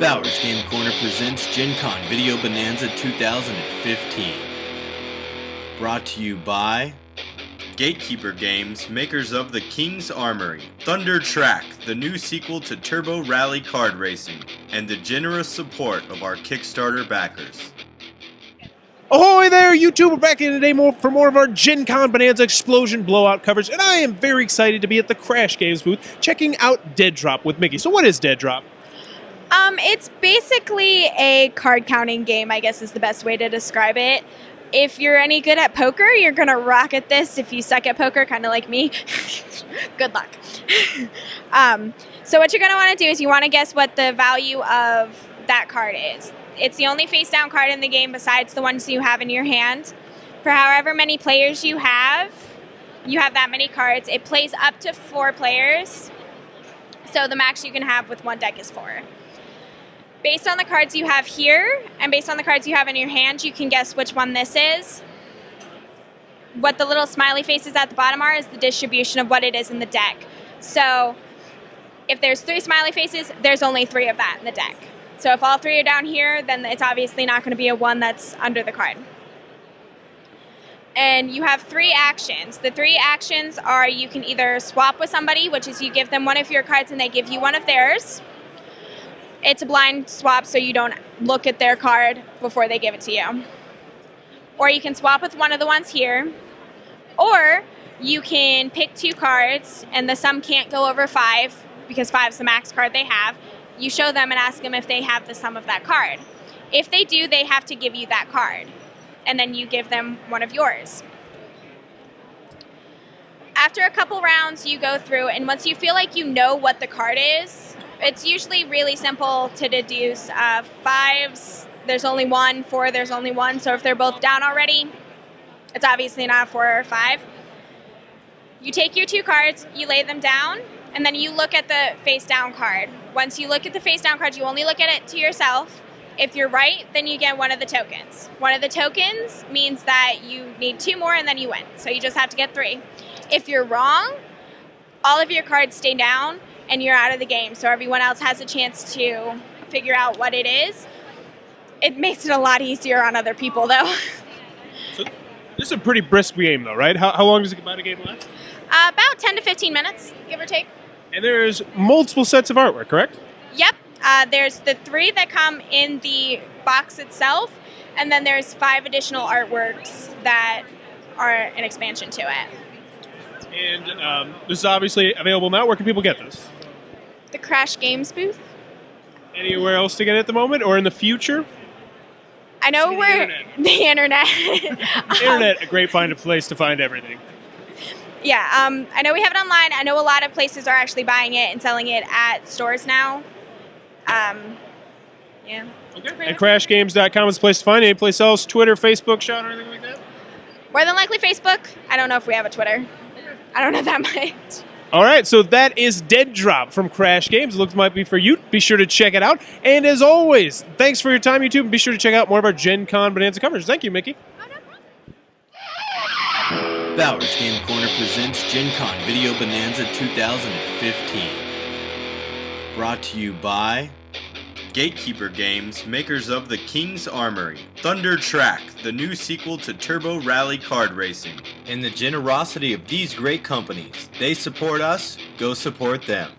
Bowers Game Corner presents GenCon Video Bonanza 2015. Brought to you by Gatekeeper Games, makers of The King's Armory, Thunder Track, the new sequel to Turbo Rally Card Racing, and the generous support of our Kickstarter backers. Ahoy there, YouTube! We're back in today for more of our GenCon Bonanza Explosion Blowout coverage, and I am very excited to be at the Crash Games booth checking out Dead Drop with Mickey. So what is Dead Drop? It's basically a card counting game, I guess is the best way to describe it. If you're any good at poker, you're going to rock at this. If you suck at poker, kind of like me, good luck. So what you're going to want to do is you want to guess what the value of that card is. It's the only face-down card in the game besides the ones you have in your hand. For however many players you have that many cards. It plays up to 4 players, so the max you can have with one deck is 4. Based on the cards you have here, and based on the cards you have in your hand, you can guess which one this is. What the little smiley faces at the bottom are is the distribution of what it is in the deck. So if there's 3 smiley faces, there's only 3 of that in the deck. So if all 3 are down here, then it's obviously not going to be a 1 that's under the card. And you have 3 actions. The 3 actions are you can either swap with somebody, which is you give them one of your cards and they give you one of theirs. It's a blind swap, so you don't look at their card before they give it to you. Or you can swap with one of the ones here. Or you can pick 2 cards, and the sum can't go over 5, because 5 is the max card they have. You show them and ask them if they have the sum of that card. If they do, they have to give you that card. And then you give them one of yours. After a couple rounds, you go through, and once you feel like you know what the card is, it's usually really simple to deduce. 5s, there's only 1. 4, there's only 1. So if they're both down already, it's obviously not a 4 or 5. You take your 2 cards, you lay them down, and then you look at the face-down card. Once you look at the face-down card, you only look at it to yourself. If you're right, then you get one of the tokens. One of the tokens means that you need 2 more and then you win. So you just have to get 3. If you're wrong, all of your cards stay down and you're out of the game. So everyone else has a chance to figure out what it is. It makes it a lot easier on other people, though. So this is a pretty brisk game, though, right? How long does about a game last? About 10 to 15 minutes, give or take. And there's multiple sets of artwork, correct? Yep. There's the 3 that come in the box itself, and then there's 5 additional artworks that are an expansion to it. And this is obviously available now. Where can people get this? The Crash Games booth. Anywhere else to get it at the moment, or in the future? I know we're the internet. The internet, a great place to find everything. Yeah, I know we have it online. I know a lot of places are actually buying it and selling it at stores now. Yeah. Okay. And CrashGames.com is the place to find it. Any place else? Twitter, Facebook, Sean, or anything like that? More than likely Facebook. I don't know if we have a Twitter. I don't know that much. All right, so that is Dead Drop from Crash Games. Looks might be for you. Be sure to check it out. And as always, thanks for your time, YouTube. And be sure to check out more of our Gen Con Bonanza coverage. Thank you, Mickey. Bowers Game Corner presents GenCon Video Bonanza 2015. Brought to you by Gatekeeper Games, makers of The King's Armory, Thunder Track, the new sequel to Turbo Rally Card Racing, and the generosity of these great companies. They support us, go support them.